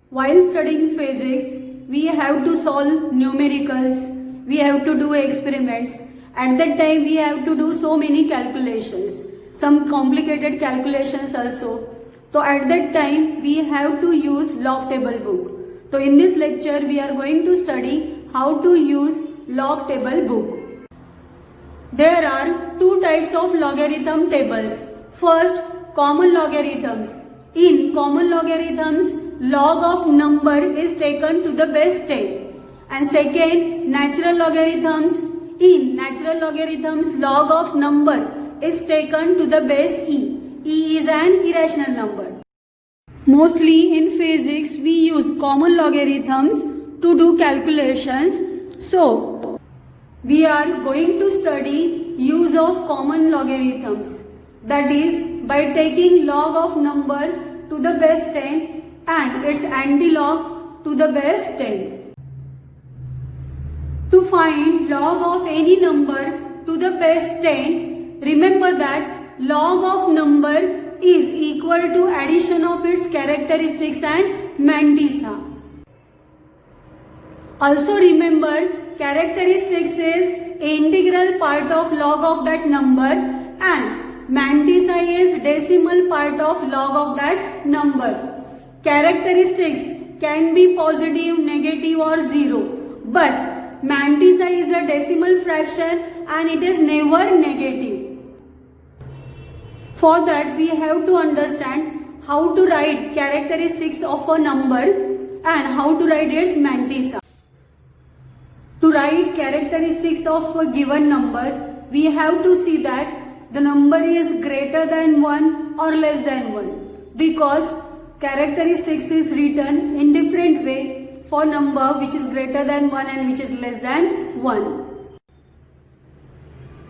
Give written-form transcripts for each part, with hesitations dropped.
While studying physics, we have to solve numericals, we have to do experiments. At that time, we have to do so many calculations, some complicated calculations also. So at that time, we have to use log table book. So in this lecture, we are going to study how to use log table book. There are two types of logarithm tables. First, common logarithms. In common logarithms, log of number is taken to the base 10. And second, natural logarithms. In natural logarithms, log of number is taken to the base e. E is an irrational number. Mostly in physics, we use common logarithms to do calculations. So, we are going to study use of common logarithms. That is, by taking log of number to the base 10 and its antilog to the base 10. To find log of any number to the base 10, remember that log of number is equal to addition of its characteristics and mantissa. Also remember, characteristics is integral part of log of that number and mantissa is decimal part of log of that number. Characteristics can be positive, negative or 0, but mantissa is a decimal fraction and it is never negative. For that, we have to understand how to write characteristics of a number and how to write its mantissa. To write characteristics of a given number, we have to see that the number is greater than 1 or less than 1, because characteristics is written in different way for number which is greater than 1 and which is less than 1.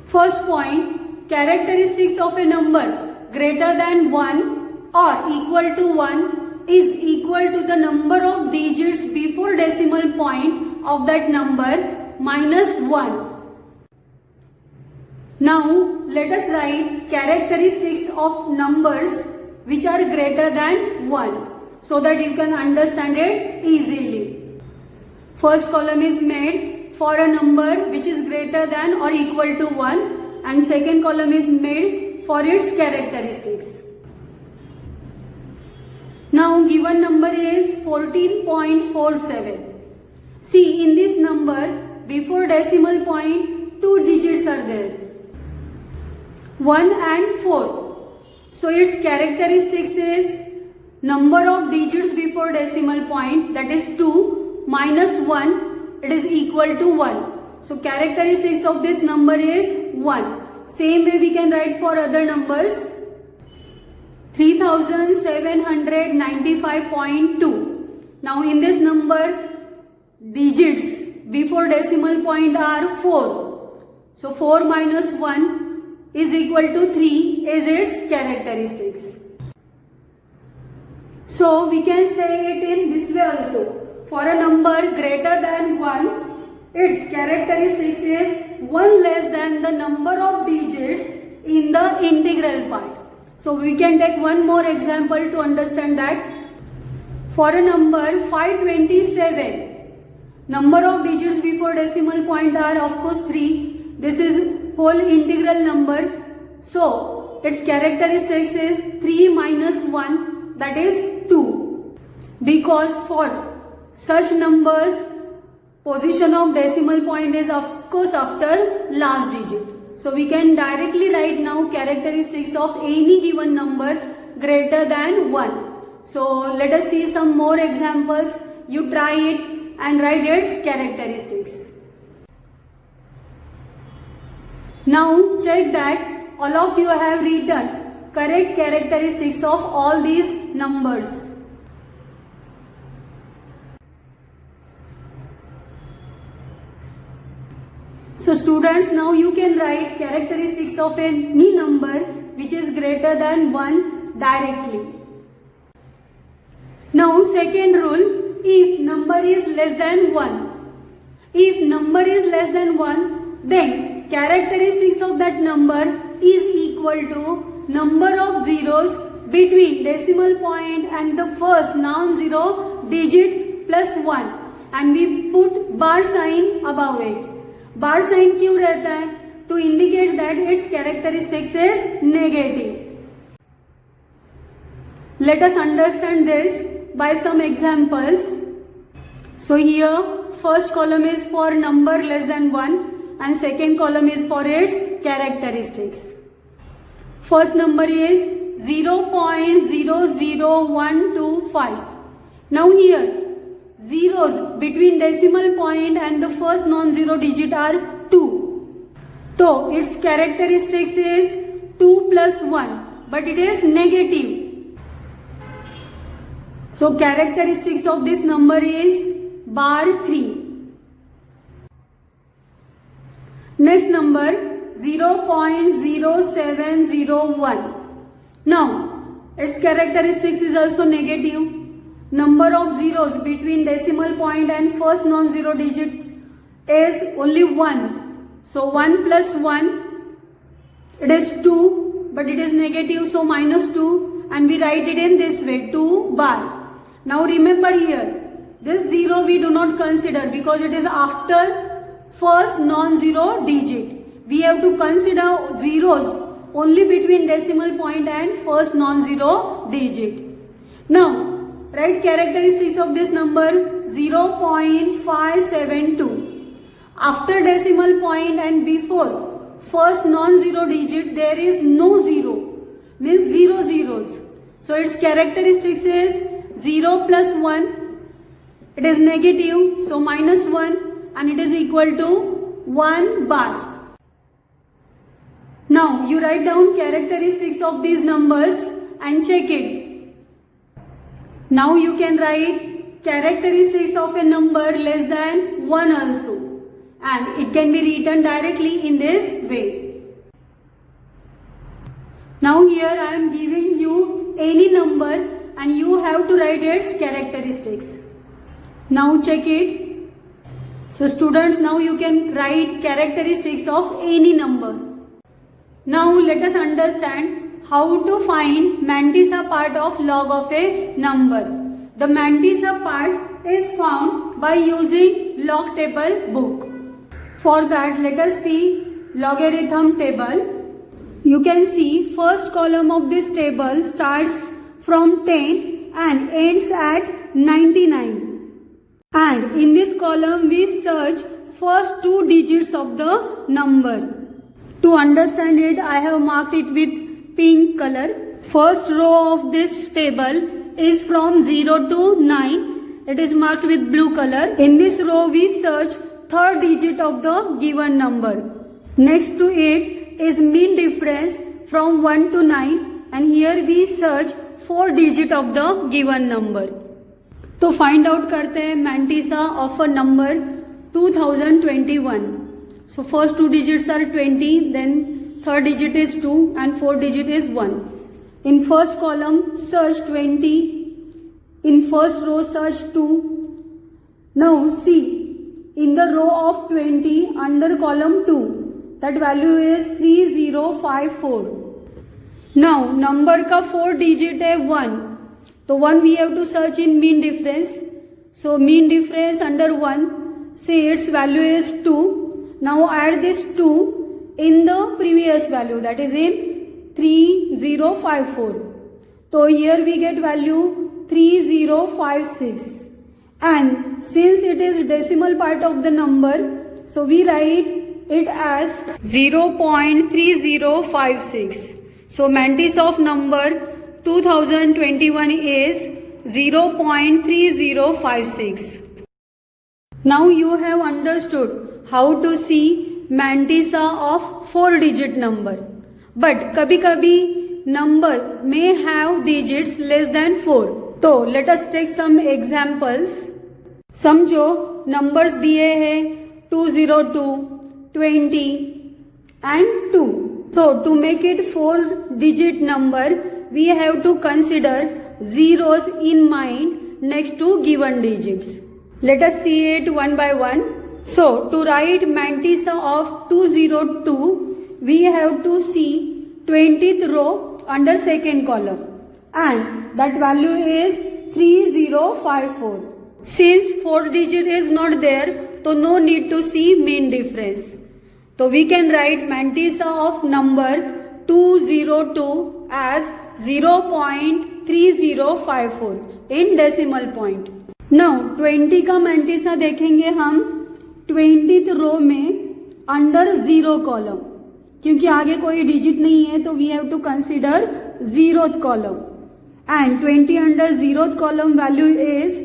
First point, characteristics of a number greater than 1 or equal to 1 is equal to the number of digits before decimal point of that number minus 1. Now let us write characteristics of numbers which are greater than 1 so that you can understand it easily. First column is made for a number which is greater than or equal to 1 and second column is made for its characteristics. Now given number is 14.47. See, in this number before decimal point 2 digits are there, 1 and 4. So its characteristics is number of digits before decimal point, that is 2 minus 1, it is equal to 1. So characteristics of this number is 1. Same way we can write for other numbers. 3795.2. Now in this number, digits before decimal point are 4. So 4 minus 1 is equal to 3 is its characteristics. So we can say it in this way also. For a number greater than 1, its characteristics is 1 less than the number of digits in the integral part. So we can take one more example to understand that. For a number 527, number of digits before decimal point are of course 3. This is whole integral number. So its characteristics is 3 minus 1, that is 2. Because for such numbers, position of decimal point is of course after last digit. So we can directly write now characteristics of any given number greater than 1. So let us see some more examples. You try it and write its characteristics. Now check that all of you have written correct characteristics of all these numbers. So students, now you can write characteristics of any number which is greater than 1 directly. Now second rule, if number is less than 1. If number is less than 1, then characteristics of that number is equal to number of zeros between decimal point and the first non-zero digit plus 1 and we put bar sign above it. Bar sign क्यों रहता है? To indicate that its characteristics is negative. Let us understand this by some examples. So here first column is for number less than 1 and second column is for its characteristics. First number is 0.00125. Now here zeros between decimal point and the first non-zero digit are 2. So its characteristics is 2 plus 1 but it is negative. So characteristics of this number is bar 3. Next number 0.0701. Now its characteristics is also negative. Number of zeros between decimal point and first non-zero digit is only 1. So 1 plus 1 it is 2 but it is negative, so minus 2 and we write it in this way, 2 bar. Now remember here this 0 we do not consider because it is after first non-zero digit. We have to consider zeros only between decimal point and first non-zero digit. Now write characteristics of this number 0.572. After decimal point and before first non-zero digit there is no zero, means 0 zeros. So its characteristics is 0 plus 1, it is negative, so minus 1 and it is equal to 1 bar. Now you write down characteristics of these numbers and check it. Now you can write characteristics of a number less than 1 also. And it can be written directly in this way. Now here I am giving you any number and you have to write its characteristics. Now check it. So students, now you can write characteristics of any number. Now let us understand how to find mantissa part of log of a number. The mantissa part is found by using log table book. For that, let us see logarithm table. You can see first column of this table starts from 10 and ends at 99. And in this column we search first 2 digits of the number. To understand it, I have marked it with pink color. First row of this table is from 0 to 9. It is marked with blue color. In this row we search third digit of the given number. Next to it is mean difference from 1 to 9 and here we search 4 digit of the given number. तो find out करते हैं mantissa of a number 2021. So first 2 digits are 20, then third digit is 2 and fourth digit is 1. In first column search 20, in first row search 2. Now see, in the row of 20 under column 2, that value is 3054. Now number का 4 digit है 1. So 1 we have to search in mean difference. So mean difference under 1, say its value is 2. Now add this 2 in the previous value, that is in 3054. So here we get value 3056. And since it is decimal part of the number, so we write it as 0.3056. So mantissa of number 2021 is 0.3056. Now you have understood how to see mantissa of 4 digit number. But कभी कभी number may have digits less than 4. तो let us take some examples. समझो numbers दिए हैं 202, 20 and 2. So to make it 4 digit number, we have to consider zeros in mind next to given digits. Let us see it one by one. So to write mantissa of 202, we have to see 20th row under second column. and that value is 3054. Since 4 digit is not there, so no need to see mean difference. So we can write mantissa of number 202 as 0.3054 in decimal point. Now 20 का mantissa देखेंगे हम 20th रो में under 0 column, क्योंकि आगे कोई digit नहीं है तो we have to consider 0th column and 20 under 0th column value is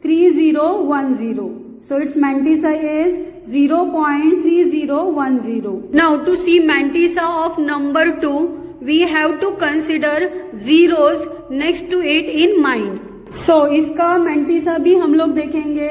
3010. So its mantissa is 0.3010. Now to see mantissa of number 2, we have to consider zeros next to it in mind. So इसका mantissa भी हम लोग देखेंगे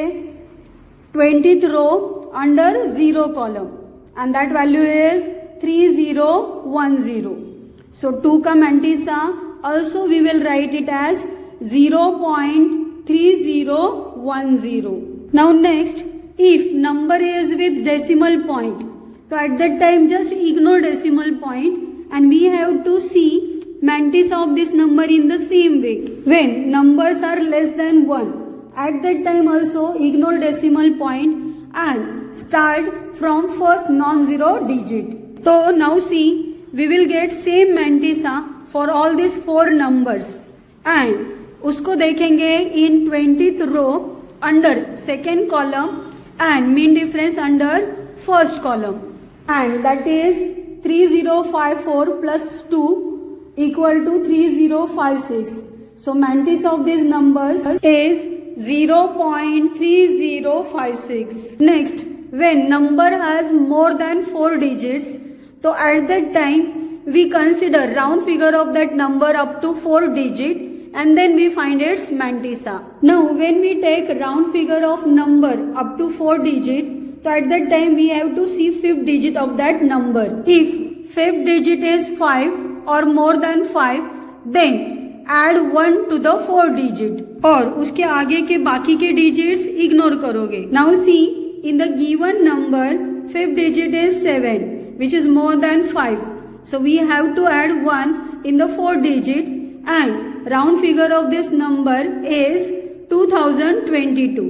20th row under 0 column and that value is 3010. So 2 का mantissa also we will write it as 0.3010. Now next, if number is with decimal point, so at that time just ignore decimal point and we have to see mantissa of this number in the same way. When numbers are less than 1, at that time also ignore decimal point and start from first non-zero digit. So now see, we will get same mantissa for all these 4 numbers and उसको देखेंगे in 20th row under second column and mean difference under first column, and that is 3054 plus 2 equal to 3056. So mantissa of these numbers is 0.3056. Next, when number has more than 4 digits, so at that time we consider round figure of that number up to 4 digit and then we find its mantissa. Now when we take round figure of number up to 4 digit, so at that time we have to see 5th digit of that number. If 5th digit is 5 or more than 5, then add 1 to the 4 digit और उसके आगे के बाकी के digits ignore करोगे. Now see, in the given number 5th digit is 7 which is more than 5. So we have to add 1 in the 4 digit and round figure of this number is 2022.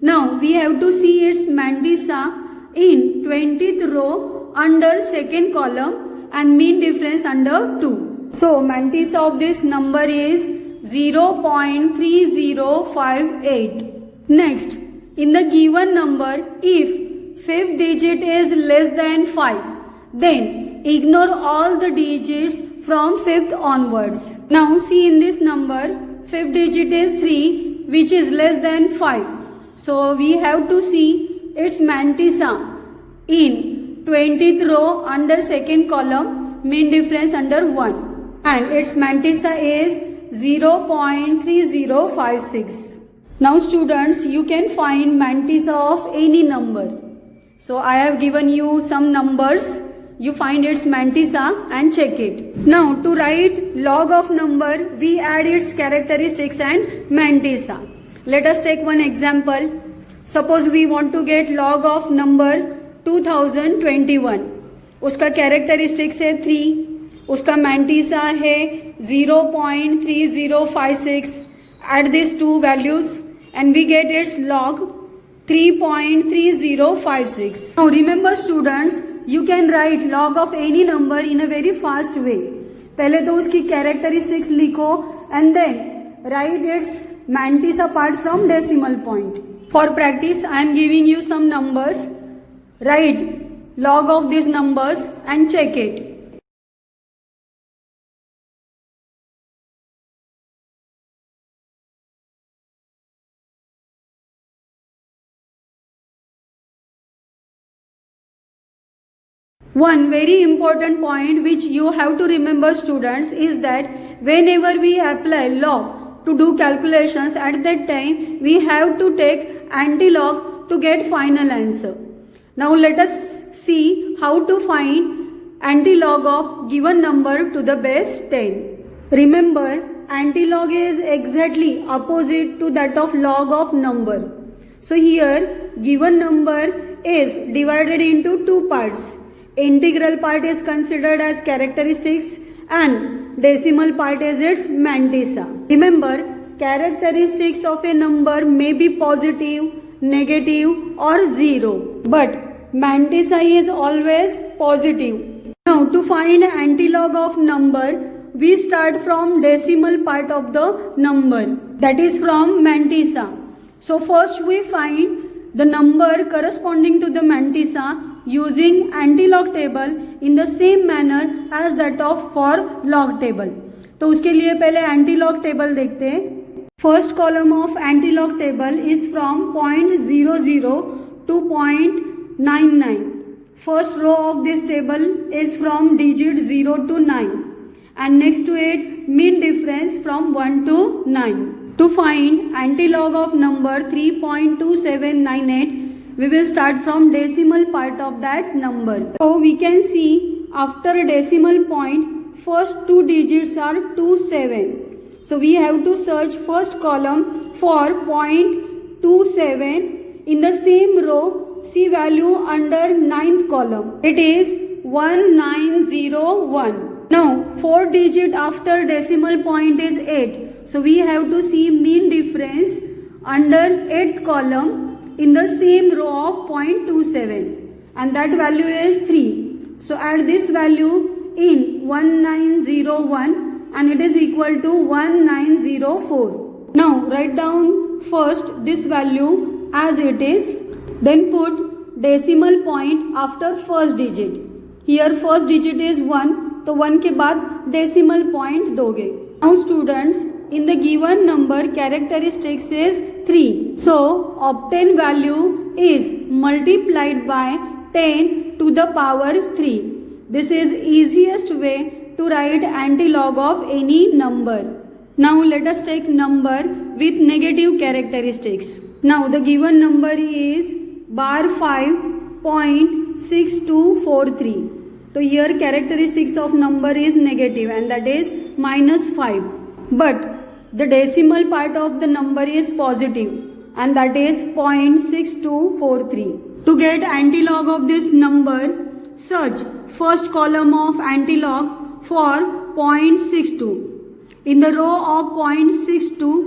Now we have to see its mantissa in 20th row under second column and mean difference under 2. So mantissa of this number is 0.3058. Next, in the given number, if 5th digit is less than 5, then ignore all the digits from 5th onwards. Now see, in this number 5th digit is 3 which is less than 5. So we have to see its mantissa in 20th row under second column, mean difference under 1, and its mantissa is 0.3056. Now students, you can find mantissa of any number. So I have given you some numbers. You find its mantissa and check it. Now to write log of number, we add its characteristics and mantissa. Let us take one example. Suppose we want to get log of number 2021. उसका characteristics है 3, उसका mantissa है 0.3056. Add these two values and we get its log 3.3056. Now remember students, you can write log of any number in a very fast way. पहले तो उसकी characteristics लिखो and then write its mantissa part from decimal point. For practice, I am giving you some numbers. Write log of these numbers and check it. One very important point which you have to remember students is that whenever we apply log to do calculations, at that time we have to take anti-log to get final answer. Now let us see how to find anti-log of given number to the base 10. Remember, anti-log is exactly opposite to that of log of number. So here given number is divided into two parts. Integral part is considered as characteristics and decimal part is its mantissa. Remember, characteristics of a number may be positive, negative or zero, but mantissa is always positive. Now to find antilog of number, we start from decimal part of the number, that is from mantissa. So first we find the number corresponding to the mantissa using antilog table in the same manner as that of for log table. तो उसके लिए पहले antilog table देखते हैं. First column of antilog table is from 0.00 to 0.99. First row of this table is from digit 0 to 9 and next to it mean difference from 1 to 9. To find antilog of number 3.2798, we will start from decimal part of that number. So we can see after a decimal point, first two digits are 27. So we have to search first column for 0.27. In the same row, see value under ninth column. It is 1901. Now 4 digit after decimal point is 8. So we have to see mean difference under 8th column in the same row of 0.27 and that value is 3. So add this value in 1901 and it is equal to 1904. Now write down first this value as it is, then put decimal point after first digit. Here first digit is 1, तो 1 के बाद decimal point दोगे. Now students, in the given number characteristics is 3. So obtained value is multiplied by 10 to the power 3. This is easiest way to write antilog of any number. Now let us take number with negative characteristics. Now the given number is bar 5.6243. So here characteristics of number is negative and that is -5. But the decimal part of the number is positive and that is 0.6243. To get antilog of this number, search first column of antilog for 0.62. In the row of 0.62,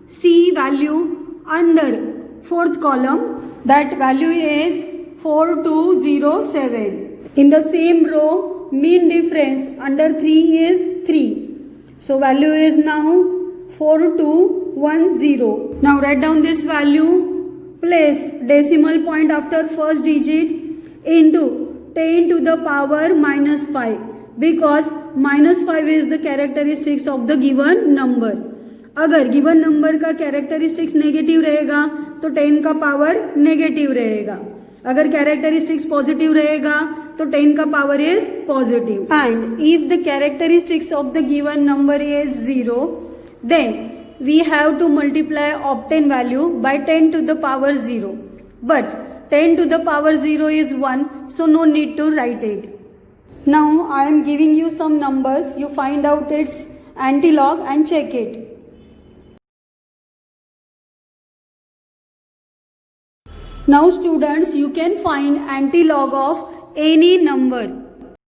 see value under fourth column, that value is 4207. In the same row, mean difference under 3 is 3. So value is now 4210. Now write down this value, place decimal point after first digit into 10 to the power -5 because -5 is the characteristics of the given number. अगर given number का characteristics negative रहेगा तो 10 का power negative रहेगा. अगर characteristics positive रहेगा तो 10 का power is positive. And if the characteristics of the given number is 0, then we have to multiply obtained value by 10 to the power 0. But 10 to the power 0 is 1, so no need to write it. Now I am giving you some numbers. You find out its antilog and check it. Now students, you can find antilog of any number.